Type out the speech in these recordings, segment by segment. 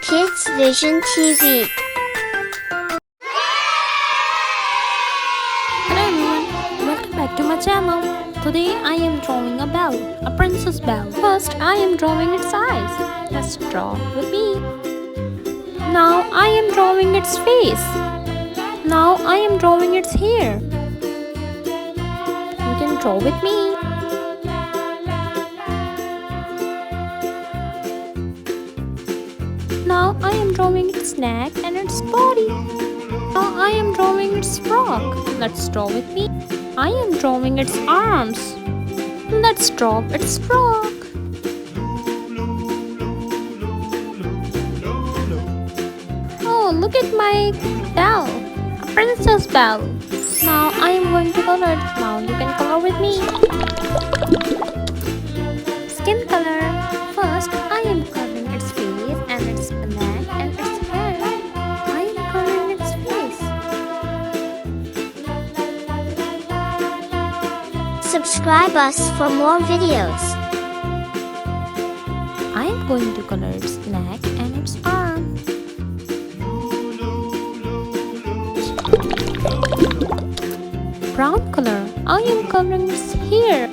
KidsVision TV. Hello everyone, welcome back to my channel. Today I am drawing a bell, a princess bell. First I am drawing its eyes. Let's draw with me. Now I am drawing its face. Now I am drawing its hair. You can draw with me. Now I am drawing its neck and its body. Now I am drawing its frog. Let's draw with me. I am drawing its arms. Let's draw its frog. Oh, look at my bell, a princess bell. Now I am going to color it. Now you can color with me. Skin color. First I am coloring its face and its neck and its hair. I am coloring its face. Subscribe us for more videos. I am going to color its neck and its arm. Brown color. I am coloring its hair.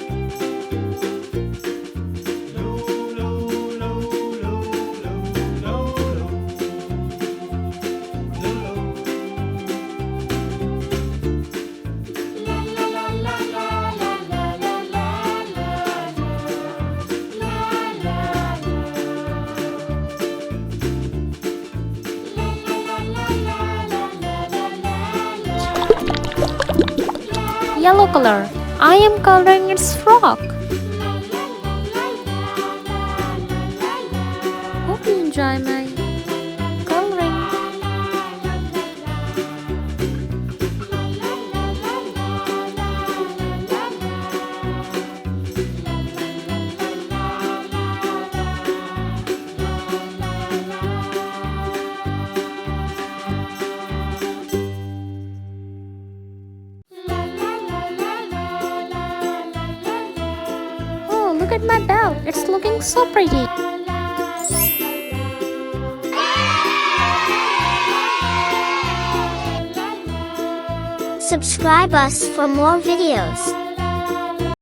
Yellow color. I am coloring its frog. Hope you enjoy my coloring. Look at my bell. It's looking so pretty. Subscribe us for more videos.